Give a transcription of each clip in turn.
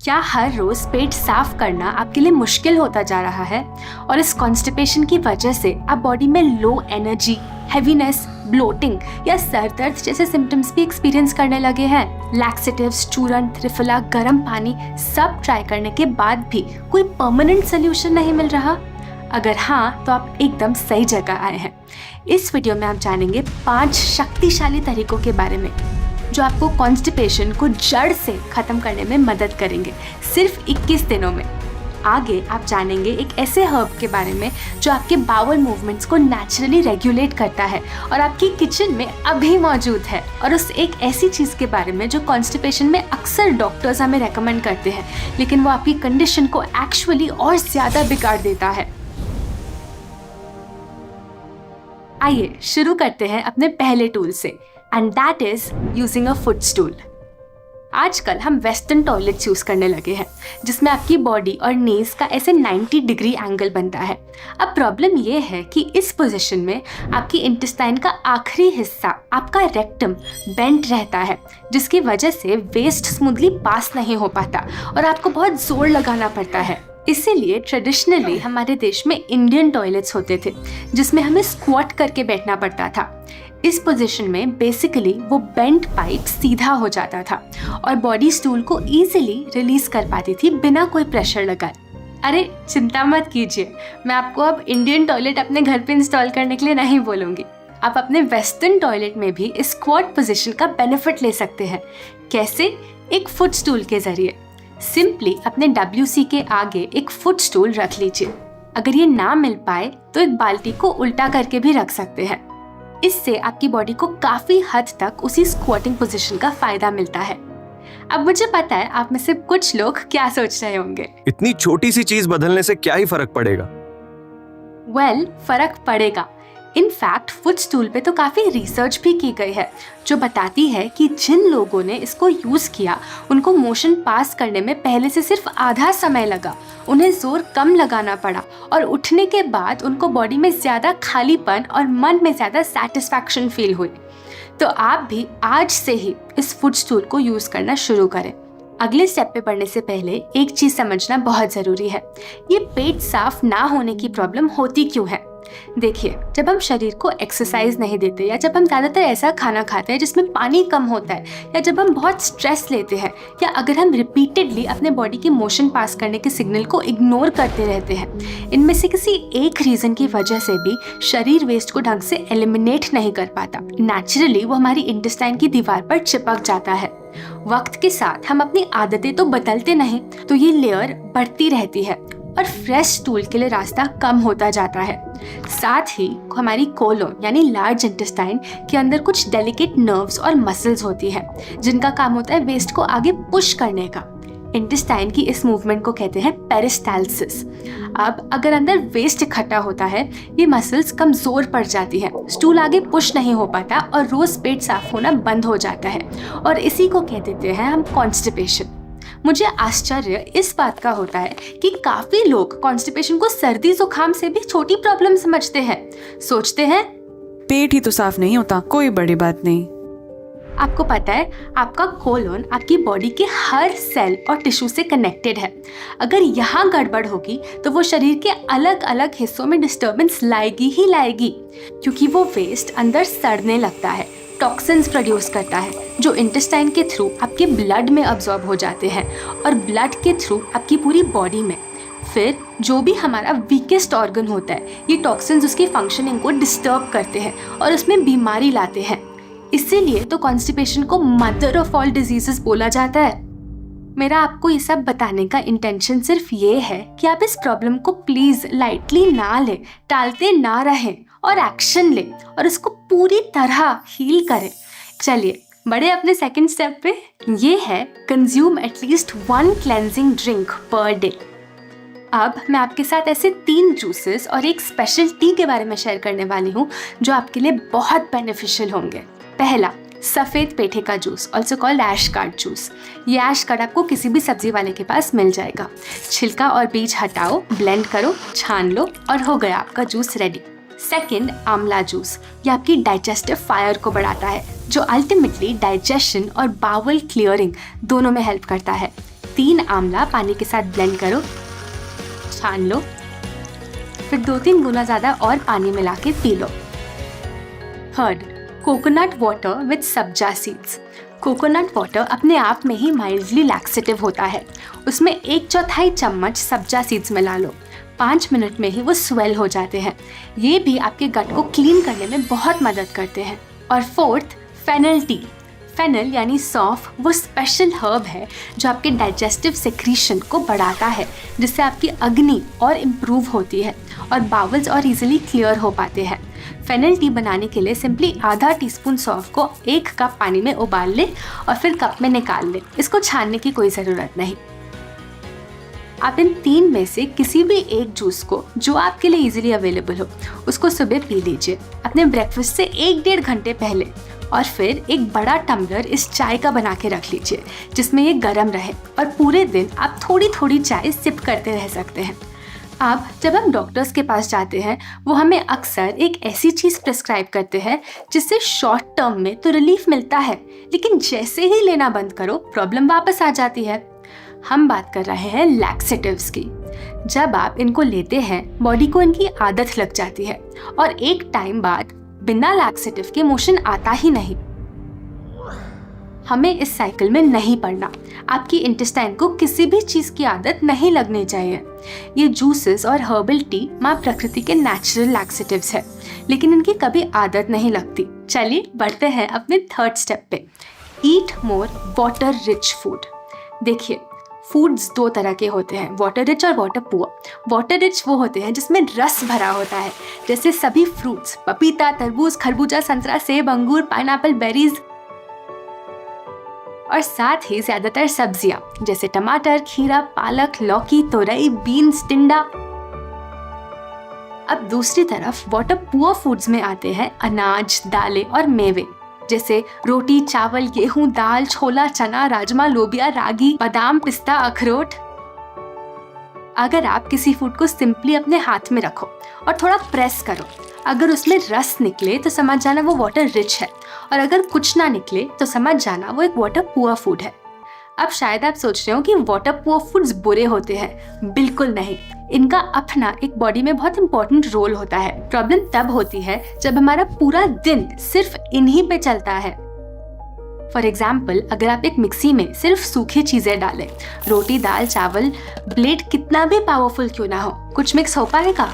क्या हर रोज पेट साफ करना आपके लिए मुश्किल होता जा रहा है और इस कॉन्स्टिपेशन की वजह से आप बॉडी में लो एनर्जी, हैवीनेस, ब्लोटिंग या सर दर्द जैसे सिम्टम्स भी एक्सपीरियंस करने लगे हैं? लैक्सेटिव्स, चूरन, त्रिफला, गर्म पानी सब ट्राई करने के बाद भी कोई परमानेंट सोल्यूशन नहीं मिल रहा? अगर हाँ, तो आप एकदम सही जगह आए हैं। इस वीडियो में आप जानेंगे 5 शक्तिशाली तरीकों के बारे में जो आपको कॉन्स्टिपेशन को जड़ से खत्म करने में मदद करेंगे सिर्फ 21 दिनों में। आगे आप जानेंगे एक ऐसे हर्ब के बारे में जो आपके बाउल मूवमेंट्स को नेचुरली रेगुलेट करता है और आपकी किचन में अभी मौजूद है, और उस एक ऐसी चीज़ के बारे में जो कॉन्स्टिपेशन में अक्सर डॉक्टर्स हमें रेकमेंड करते हैं, लेकिन वो आपकी कंडीशन को एक्चुअली और ज़्यादा बिगाड़ देता है। आइए शुरू करते हैं अपने पहले टूल से, and that is using a footstool. आजकल हम वेस्टर्न टॉयलेट्स यूज करने लगे हैं जिसमें आपकी बॉडी और नीज का ऐसे 90 डिग्री एंगल बनता है। अब प्रॉब्लम ये है कि इस पोजीशन में आपकी इंटेस्टाइन का आखिरी हिस्सा, आपका रेक्टम, बेंड रहता है, जिसकी वजह से वेस्ट स्मूथली पास नहीं हो पाता और आपको बहुत जोर लगाना पड़ता है। इसीलिए ट्रेडिशनली हमारे देश में इंडियन टॉयलेट्स होते थे जिसमें हमें स्क्वाट करके बैठना पड़ता था। इस पोजीशन में बेसिकली वो बेंट पाइप सीधा हो जाता था और बॉडी स्टूल को इजीली रिलीज कर पाती थी बिना कोई प्रेशर लगाए। अरे चिंता मत कीजिए, मैं आपको अब इंडियन टॉयलेट अपने घर पे इंस्टॉल करने के लिए नहीं बोलूँगी। आप अपने वेस्टर्न टॉयलेट में भी इस स्क्वाट पोजीशन का बेनिफिट ले सकते हैं। कैसे? एक फुट स्टूल के जरिए। सिंपली अपने WC के आगे एक फुट स्टूल रख लीजिए। अगर ये ना मिल पाए तो एक बाल्टी को उल्टा करके भी रख सकते हैं। इससे आपकी बॉडी को काफी हद तक उसी स्क्वाटिंग पोजीशन का फायदा मिलता है। अब मुझे पता है आप में से कुछ लोग क्या सोच रहे होंगे, इतनी छोटी सी चीज बदलने से क्या ही फर्क पड़ेगा? फर्क पड़ेगा। इनफैक्ट फुट स्टूल पे तो काफ़ी रिसर्च भी की गई है जो बताती है कि जिन लोगों ने इसको यूज़ किया उनको मोशन पास करने में पहले से सिर्फ आधा समय लगा, उन्हें जोर कम लगाना पड़ा और उठने के बाद उनको बॉडी में ज़्यादा खालीपन और मन में ज़्यादा सेटिस्फैक्शन फील हुई। तो आप भी आज से ही इस फुट स्टूल को यूज़ करना शुरू करें। अगले स्टेप पे बढ़ने से पहले एक चीज़ समझना बहुत ज़रूरी है, ये पेट साफ ना होने की प्रॉब्लम होती क्यों है। देखिए, जब हम शरीर को एक्सरसाइज नहीं देते या जब हम ज़्यादातर ऐसा खाना खाते हैं जिसमें पानी कम होता है, या जब हम बहुत स्ट्रेस लेते हैं, या अगर हम रिपीटेडली अपने बॉडी की मोशन पास करने के सिग्नल को इग्नोर करते रहते हैं, इनमें से किसी एक रीज़न की वजह से भी शरीर वेस्ट को ढंग से एलिमिनेट नहीं कर पाता। नेचुरली वो हमारी इंटेस्टाइन की दीवार पर चिपक जाता है। वक्त के साथ हम अपनी आदतें तो बदलते नहीं, तो ये लेयर बढ़ती रहती है और फ्रेश स्टूल के लिए रास्ता कम होता जाता है। साथ ही हमारी कोलोन यानी लार्ज इंटेस्टाइन के अंदर कुछ डेलिकेट नर्व्स और मसल्स होती हैं जिनका काम होता है वेस्ट को आगे पुश करने का। इंटेस्टाइन की इस मूवमेंट को कहते हैं पेरिस्टाल्सिस। अब अगर अंदर वेस्ट इकट्ठा होता है, ये मसल्स कमजोर पड़ जाती हैं, स्टूल आगे पुश नहीं हो पाता और रोज पेट साफ होना बंद हो जाता है, और इसी को कह देते हैं हम कॉन्स्टिपेशन। मुझे आश्चर्य इस बात का होता है कि काफी लोग कॉन्स्टिपेशन को सर्दी जुकाम से भी छोटी प्रॉब्लम समझते हैं। सोचते हैं पेट ही तो साफ नहीं होता, कोई बड़ी बात नहीं। आपको पता है, आपका कोलोन आपकी बॉडी के हर सेल और टिश्यू से कनेक्टेड है। अगर यहाँ गड़बड़ होगी तो वो शरीर के अलग अलग हिस्सों में डिस्टर्बेंस लाएगी ही लाएगी, क्योंकि वो वेस्ट अंदर सड़ने लगता है, टॉक्सिन्स प्रोड्यूस करता है जो इंटेस्टाइन के थ्रू आपके ब्लड में अब्जॉर्ब हो जाते हैं और ब्लड के थ्रू आपकी पूरी बॉडी में। फिर जो भी हमारा वीकेस्ट ऑर्गन होता है, ये टॉक्सिन्स उसकी फंक्शनिंग को डिस्टर्ब करते हैं और उसमें बीमारी लाते हैं। इसीलिए तो कॉन्स्टिपेशन को मदर ऑफ ऑल डिजीजेस बोला जाता है। मेरा आपको ये सब बताने का इंटेंशन सिर्फ ये है कि आप इस प्रॉब्लम को प्लीज लाइटली ना लें, टालते ना रहें और एक्शन लें और इसको पूरी तरह हील करें। चलिए बढ़े अपने सेकंड स्टेप पे। ये है consume at least 1 cleansing drink per day. अब मैं आपके साथ ऐसे 3 जूसेस और एक स्पेशल टी के बारे में शेयर करने वाली हूँ जो आपके लिए बहुत बेनिफिशियल होंगे। पहला, सफ़ेद पेठे का जूस, ऑल्सो कॉल्ड ऐश कार्ड जूस। ये ऐश कार्ड आपको किसी भी सब्जी वाले के पास मिल जाएगा। छिलका और बीज हटाओ, ब्लेंड करो, छान लो और हो गया आपका जूस रेडी। सेकंड, आंवला जूस। ये आपकी डाइजेस्टिव फायर को बढ़ाता है जो अल्टीमेटली डाइजेशन और बाउल क्लियरिंग दोनों में हेल्प करता है। 3 आंवला पानी के साथ ब्लेंड करो, छान लो, फिर 2-3 गुना ज़्यादा और पानी मिला के पी लो। Third, coconut water with sabja seeds. Coconut water अपने आप में ही माइल्डली लैक्सेटिव होता है। उसमें 1/4 चम्मच सब्जा सीड्स मिला लो। 5 मिनट में ही वो स्वेल हो जाते हैं। ये भी आपके गट को क्लीन करने में बहुत मदद करते हैं। और फोर्थ, फेनल टी। फेनल यानी सौंफ वो स्पेशल हर्ब है जो आपके डाइजेस्टिव सेक्रीशन को बढ़ाता है, जिससे आपकी अग्नि और इम्प्रूव होती है और बावल्स और इजीली क्लियर हो पाते हैं। फेनल टी बनाने के लिए सिंपली आधा टीस्पून सौंफ को 1 कप पानी में उबाल ले और फिर कप में निकाल ले। इसको छानने की कोई ज़रूरत नहीं। आप इन 3 में से किसी भी एक जूस को जो आपके लिए इजीली अवेलेबल हो उसको सुबह पी लीजिए अपने ब्रेकफास्ट से 1-1.5 घंटे पहले। और फिर एक बड़ा टम्बलर इस चाय का बना के रख लीजिए जिसमें ये गर्म रहे और पूरे दिन आप थोड़ी थोड़ी चाय सिप करते रह सकते हैं। अब जब हम डॉक्टर्स के पास जाते हैं वो हमें अक्सर एक ऐसी चीज़ प्रिस्क्राइब करते हैं जिससे शॉर्ट टर्म में तो रिलीफ मिलता है, लेकिन जैसे ही लेना बंद करो प्रॉब्लम वापस आ जाती है। हम बात कर रहे हैं लैक्सेटिव्स की। जब आप इनको लेते हैं बॉडी को इनकी आदत लग जाती है और एक टाइम बाद बिना लैक्सेटिव के मोशन आता ही नहीं। हमें इस साइकिल में नहीं पड़ना। आपकी इंटेस्टाइन को किसी भी चीज़ की आदत नहीं लगनी चाहिए। ये जूसेस और हर्बल टी माँ प्रकृति के नेचुरल लैक्सेटिव्स है, लेकिन इनकी कभी आदत नहीं लगती। चलिए बढ़ते हैं अपने थर्ड स्टेप पे, ईट मोर वाटर रिच फूड। देखिए, फूड्स 2 तरह के होते हैं, वाटर रिच और वाटर पुअर। वाटर रिच वो होते हैं जिसमें रस भरा होता है, जैसे सभी फ्रूट्स, पपीता, तरबूज, खरबूजा, संतरा, सेब, अंगूर, पाइनएप्पल, बेरीज और साथ ही ज्यादातर सब्जियां जैसे टमाटर, खीरा, पालक, लौकी, तोरई, बीन्स, टिंडा। अब दूसरी तरफ वाटर पुअर फूड्स में आते हैं अनाज, दालें और मेवे जैसे रोटी, चावल, गेहूं, दाल, छोला, चना, राजमा, लोबिया, रागी, बादाम, पिस्ता, अखरोट। अगर आप किसी फूड को सिंपली अपने हाथ में रखो और थोड़ा प्रेस करो, अगर उसमें रस निकले तो समझ जाना वो वाटर रिच है, और अगर कुछ ना निकले तो समझ जाना वो एक वाटर पुअर फूड है। अब शायद आप सोच रहे हो कि वाटर पुअर फूड्स बुरे होते हैं। बिल्कुल नहीं, इनका अपना एक बॉडी में बहुत इंपॉर्टेंट रोल होता है। प्रॉब्लम तब होती है जब हमारा पूरा दिन सिर्फ इन्हीं पे चलता है। फॉर एग्जाम्पल, अगर आप एक मिक्सी में सिर्फ सूखी चीजें डालें, रोटी, दाल, चावल, ब्लेड कितना भी पावरफुल क्यों ना हो, कुछ मिक्स हो पाएगा?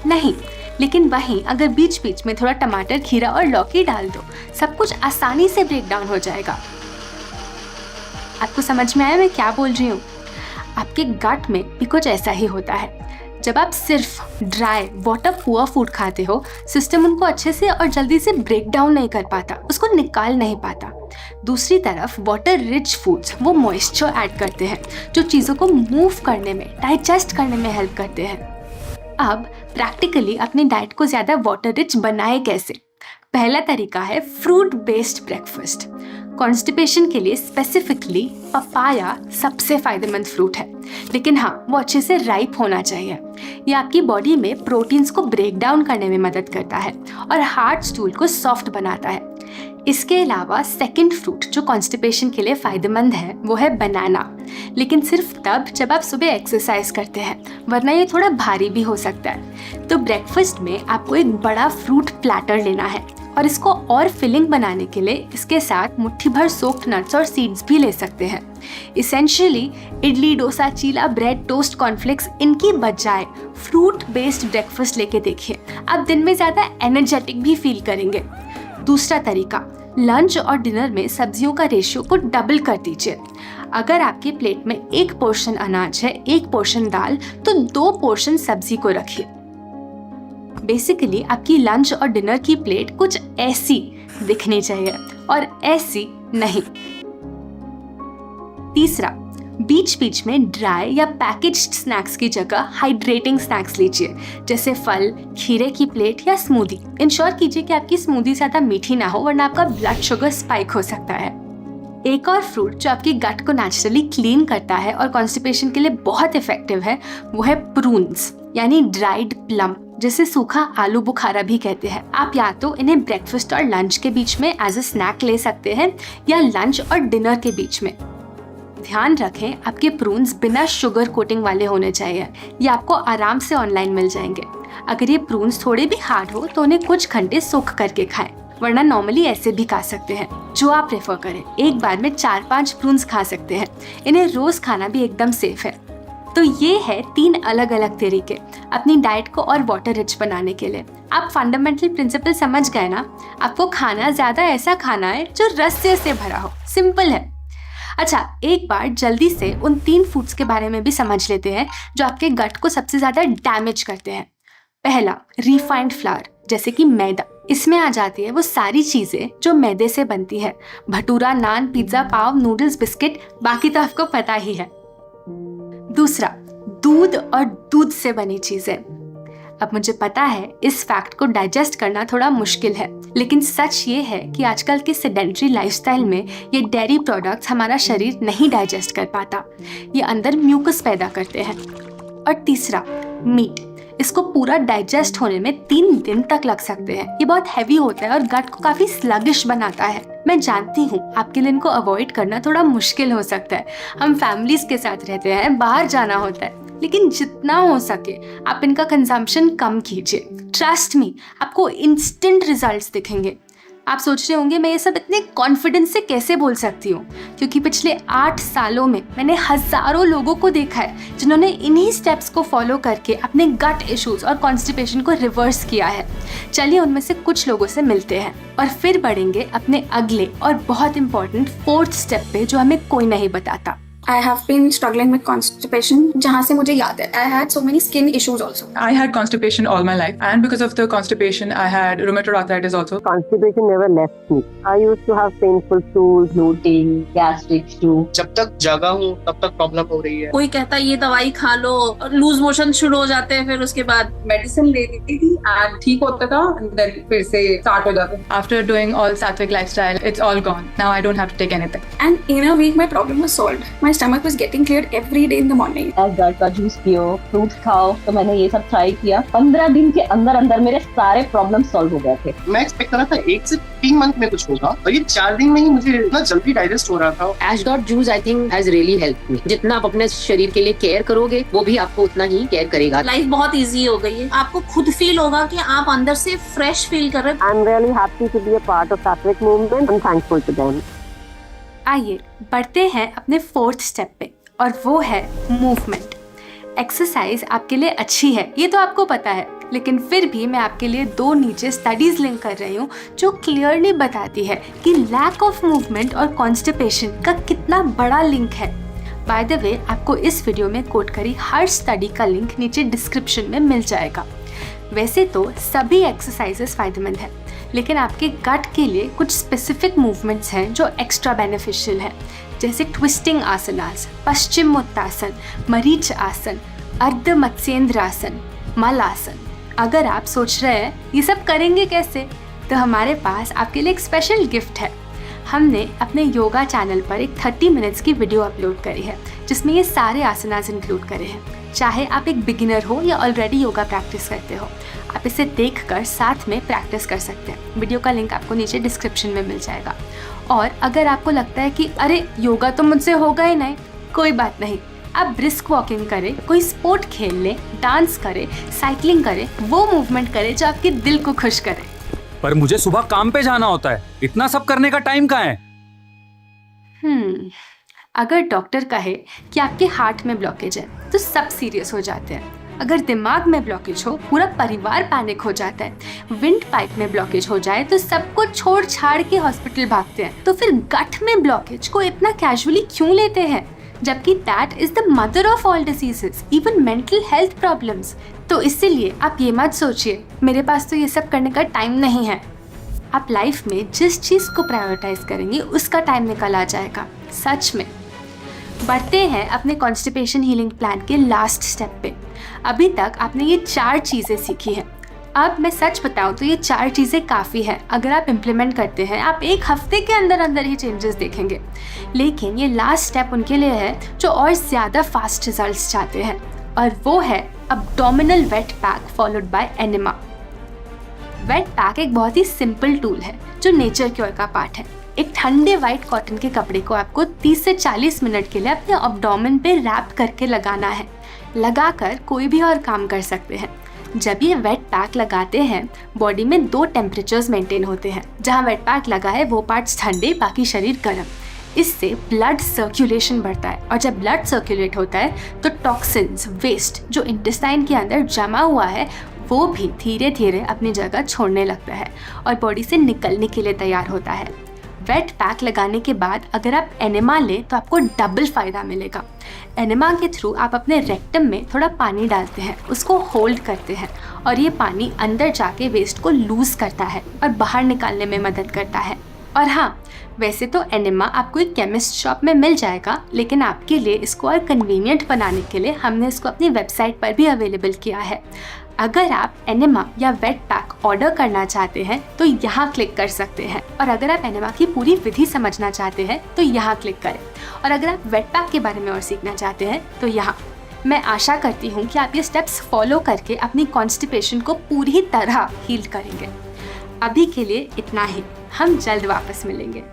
नहीं। लेकिन वहीं अगर बीच बीच में थोड़ा टमाटर, खीरा और लौकी डाल दो, सब कुछ आसानी से ब्रेक डाउन हो जाएगा। आपको समझ में आया मैं क्या बोल रही हूँ? आपके गट में भी कुछ ऐसा ही होता है। जब आप सिर्फ ड्राई वाटर पुअर फूड खाते हो, सिस्टम उनको अच्छे से और जल्दी से ब्रेक डाउन नहीं कर पाता, उसको निकाल नहीं पाता। दूसरी तरफ वाटर रिच फूड्स वो मॉइस्चर ऐड करते हैं जो चीज़ों को मूव करने में, डाइजेस्ट करने में हेल्प करते हैं। अब प्रैक्टिकली अपनी डाइट को ज़्यादा वाटर रिच बनाए कैसे? पहला तरीका है फ्रूट बेस्ड ब्रेकफास्ट। कॉन्स्टिपेशन के लिए स्पेसिफिकली पपाया सबसे फायदेमंद फ्रूट है, लेकिन हाँ, वो अच्छे से राइप होना चाहिए। ये आपकी बॉडी में प्रोटीन्स को ब्रेक डाउन करने में मदद करता है और हार्ड स्टूल को सॉफ्ट बनाता है। इसके अलावा सेकंड फ्रूट जो कॉन्स्टिपेशन के लिए फ़ायदेमंद है वो है बनाना, लेकिन सिर्फ तब जब आप सुबह एक्सरसाइज करते हैं, वरना ये थोड़ा भारी भी हो सकता है। तो ब्रेकफास्ट में आपको एक बड़ा फ्रूट प्लेटर लेना है और इसको और फिलिंग बनाने के लिए इसके साथ मुट्ठी भर सोक्ड नट्स और सीड्स भी ले सकते हैं। इसेंशियली इडली, डोसा, चीला, ब्रेड, टोस्ट, कॉर्नफ्लेक्स इनकी बजाय फ्रूट बेस्ड ब्रेकफास्ट लेके देखिए, आप दिन में ज़्यादा एनर्जेटिक भी फील करेंगे। दूसरा तरीका, लंच और डिनर में सब्जियों का रेशियो को डबल कर दीजिए। अगर आपके प्लेट में 1 पोर्शन अनाज है, 1 पोर्शन दाल, तो 2 पोर्शन सब्जी को रखिए। बेसिकली आपकी लंच और डिनर की प्लेट कुछ ऐसी दिखनी चाहिए और ऐसी नहीं। तीसरा, बीच बीच में ड्राई या पैकेज्ड स्नैक्स की जगह हाइड्रेटिंग स्नैक्स लीजिए, जैसे फल, खीरे की प्लेट या स्मूदी। इंश्योर कीजिए कि आपकी स्मूदी ज़्यादा मीठी ना हो, वरना आपका ब्लड शुगर स्पाइक हो सकता है। एक और फ्रूट जो आपकी गट को नेचुरली क्लीन करता है और कॉन्स्टिपेशन के लिए बहुत इफेक्टिव है वो है प्रून्स, यानी ड्राइड प्लम, जिसे सूखा आलू बुखारा भी कहते हैं। आप या तो इन्हें ब्रेकफास्ट और लंच के बीच में एज अ स्नैक ले सकते हैं या लंच और डिनर के बीच में। ध्यान रखें आपके प्रून्स बिना शुगर कोटिंग वाले होने चाहिए। ये आपको आराम से ऑनलाइन मिल जाएंगे। अगर ये प्रून्स थोड़े भी हार्ड हो तो उन्हें कुछ घंटे सोख करके खाएं, वरना नॉर्मली ऐसे भी खा सकते हैं, जो आप प्रेफर करें। एक बार में 4-5 प्रून्स खा सकते हैं। इन्हें रोज खाना भी एकदम सेफ है। तो ये है 3 अलग अलग तरीके अपनी डाइट को और वाटर रिच बनाने के लिए। आप फंडामेंटल प्रिंसिपल समझ गए ना? आपको खाना ज्यादा ऐसा खाना है जो रस से भरा हो। सिंपल है। अच्छा, एक बार जल्दी से उन 3 फूड्स के बारे में भी समझ लेते हैं जो आपके गट को सबसे ज्यादा डैमेज करते हैं। पहला, रिफाइंड फ्लावर, जैसे कि मैदा। इसमें आ जाती है वो सारी चीजें जो मैदे से बनती है। भटूरा, नान, पिज्जा, पाव, नूडल्स, बिस्किट, बाकी तो आपको पता ही है। दूसरा, दूध और दूध से बनी चीजें। अब मुझे पता है इस फैक्ट को डाइजेस्ट करना थोड़ा मुश्किल है, लेकिन सच ये है कि आजकल के सेडेंटरी लाइफस्टाइल में ये डेयरी प्रोडक्ट्स हमारा शरीर नहीं डाइजेस्ट कर पाता। ये अंदर म्यूकस पैदा करते हैं। और तीसरा, मीट। इसको पूरा डाइजेस्ट होने में 3 दिन तक लग सकते हैं। ये बहुत हैवी होता है और गट को काफी स्लगिश बनाता है। मैं जानती हूँ आपके लिए इनको अवॉइड करना थोड़ा मुश्किल हो सकता है। हम फैमिलीज के साथ रहते हैं, बाहर जाना होता है, लेकिन जितना हो सके आप इनका कंजम्पशन कम कीजिए। ट्रस्ट मी, आपको इंस्टेंट रिजल्ट्स दिखेंगे। आप सोच रहे होंगे मैं ये सब इतने कॉन्फिडेंस से कैसे बोल सकती हूँ, क्योंकि पिछले 8 सालों में मैंने हजारों लोगों को देखा है जिन्होंने इन्हीं स्टेप्स को फॉलो करके अपने गट इश्यूज और कॉन्स्टिपेशन को रिवर्स किया है। चलिए उनमें से कुछ लोगों से मिलते हैं और फिर बढ़ेंगे अपने अगले और बहुत इंपॉर्टेंट 4th स्टेप पे, जो हमें कोई नहीं बताता। I have been struggling with constipation, जहाँ से मुझे याद है I had so many skin issues also. I had constipation all my life, and because of the constipation, I had rheumatoid arthritis also. Constipation never left me. I used to have painful stools, bloating, gastric issue. जब तक जगा हूँ तब तक problem हो रही है। कोई कहता है ये दवाई खा लो, लूज मोशन शुरू हो जाते हैं, फिर उसके बाद मेडिसिन ले लेती थी and ठीक होता था, and then फिर से स्टार्ट हो जाता। After doing all sattvic lifestyle, it's all gone. Now I don't have to take anything. And in a week my problem was solved. My stomach was getting cleared every day in the morning. गट का juice पियो, fruits खाओ। तो मैंने ये सब try किया। 15 दिन के अंदर अंदर मेरे सारे प्रॉब्लम सॉल्व हो गए थे। मैं एक्सपेक्ट कर रहा था 1 से 3 मंथ में कुछ होगा, और ये 4 दिन में ही मुझे इतना जल्दी डाइजेस्ट हो रहा था। Ash gourd juice I think has really helped me. जितना आप अपने शरीर के लिए केयर करोगे, वो भी आपको उतना ही केयर करेगा। लाइफ बहुत इजी हो गई है। आपको खुद फील होगा कि आप अंदर से फ्रेश फील कर रहे हैं। I am really happy to be a part of Satvik movement and thankful to them. आइए बढ़ते हैं अपने 4th स्टेप पे, और वो है मूवमेंट। एक्सरसाइज आपके लिए अच्छी है, ये तो आपको पता है, लेकिन फिर भी मैं आपके लिए 2 नीचे स्टडीज लिंक कर रही हूँ जो क्लियरली बताती है कि लैक ऑफ मूवमेंट और कॉन्स्टिपेशन का कितना बड़ा लिंक है। बाय द वे, आपको इस वीडियो में कोट करी हर स्टडी का लिंक नीचे डिस्क्रिप्शन में मिल जाएगा। वैसे तो सभी एक्सरसाइजेस फायदेमंद है, लेकिन आपके गट के लिए कुछ स्पेसिफिक मूवमेंट्स हैं जो एक्स्ट्रा बेनिफिशियल है, जैसे ट्विस्टिंग आसनास, पश्चिमोत्तासन, मरीच आसन, अर्ध मत्स्येंद्र आसन, मल आसन। अगर आप सोच रहे हैं ये सब करेंगे कैसे, तो हमारे पास आपके लिए एक स्पेशल गिफ्ट है। हमने अपने योगा चैनल पर एक 30 मिनट्स की वीडियो अपलोड करी है जिसमें ये सारे आसनास इंक्लूड करे हैं। चाहे आप एक बिगिनर हो या ऑलरेडी योगा प्रैक्टिस करते हो, आप इसे देखकर साथ में प्रैक्टिस कर सकते हैं। वीडियो का लिंक आपको नीचे डिस्क्रिप्शन में मिल जाएगा। और अगर आपको लगता है कि अरे योगा तो मुझसे होगा ही नहीं, कोई बात नहीं, आप ब्रिस्क वॉकिंग करें, कोई स्पोर्ट खेल लें, डांस करें, साइकिलिंग करें, वो मूवमेंट करें जो आपके दिल को खुश करे। पर मुझे सुबह काम पे जाना होता है, इतना सब करने का टाइम कहाँ है? अगर डॉक्टर कहे कि आपके हार्ट में ब्लॉकेज है तो सब सीरियस हो जाते हैं। अगर दिमाग में ब्लॉकेज हो, पूरा परिवार पैनिक हो जाता है। विंड पाइप में ब्लॉकेज हो जाए तो सबको छोड़ छाड़ के हॉस्पिटल भागते हैं। तो फिर गट में ब्लॉकेज को इतना कैजुअली क्यों लेते हैं, जबकि that is the mother of all diseases, even mental health problems. तो इसीलिए आप ये मत सोचिए मेरे पास तो ये सब करने का टाइम नहीं है। आप लाइफ में जिस चीज को प्रायोरिटाइज करेंगे उसका टाइम निकल आ जाएगा, सच में। बढ़ते हैं अपने कॉन्स्टिपेशन हीलिंग प्लान के लास्ट स्टेप पे। अभी तक आपने ये 4 चीज़ें सीखी हैं। अब मैं सच बताऊं तो ये 4 चीज़ें काफ़ी हैं। अगर आप इम्प्लीमेंट करते हैं, आप 1 हफ्ते के अंदर अंदर ही चेंजेस देखेंगे। लेकिन ये लास्ट स्टेप उनके लिए है जो और ज़्यादा फास्ट रिजल्ट्स चाहते हैं, और वो है abdominal wet pack followed by enema. Wet pack एक बहुत ही सिंपल टूल है जो नेचर क्योर का पार्ट है। एक ठंडे व्हाइट कॉटन के कपड़े को आपको 30 से 40 मिनट के लिए अपने एब्डोमेन पे रैप करके लगाना है। लगाकर कोई भी और काम कर सकते हैं। जब ये वेट पैक लगाते हैं, बॉडी में 2 टेम्परेचर्स मेंटेन होते हैं। जहाँ वेट पैक लगा है वो पार्ट्स ठंडे, बाकी शरीर गर्म। इससे ब्लड सर्कुलेशन बढ़ता है और जब ब्लड सर्कुलेट होता है तो टॉक्सिन्स, वेस्ट जो इंटेस्टाइन के अंदर जमा हुआ है वो भी धीरे धीरे अपनी जगह छोड़ने लगता है और बॉडी से निकलने के लिए तैयार होता है। वेट पैक लगाने के बाद अगर आप एनेमा लें तो आपको डबल फ़ायदा मिलेगा। एनेमा के थ्रू आप अपने रेक्टम में थोड़ा पानी डालते हैं, उसको होल्ड करते हैं और ये पानी अंदर जाके वेस्ट को लूज़ करता है और बाहर निकालने में मदद करता है। और हाँ, वैसे तो एनेमा आपको एक केमिस्ट शॉप में मिल जाएगा, लेकिन आपके लिए इसको और कन्वीनियंट बनाने के लिए हमने इसको अपनी वेबसाइट पर भी अवेलेबल किया है। अगर आप एनेमा या वेट पैक ऑर्डर करना चाहते हैं तो यहाँ क्लिक कर सकते हैं, और अगर आप एनेमा की पूरी विधि समझना चाहते हैं तो यहाँ क्लिक करें, और अगर आप वेट पैक के बारे में और सीखना चाहते हैं तो यहाँ। मैं आशा करती हूँ कि आप ये स्टेप्स फॉलो करके अपनी कॉन्स्टिपेशन को पूरी तरह हील करेंगे। अभी के लिए इतना ही, हम जल्द वापस मिलेंगे।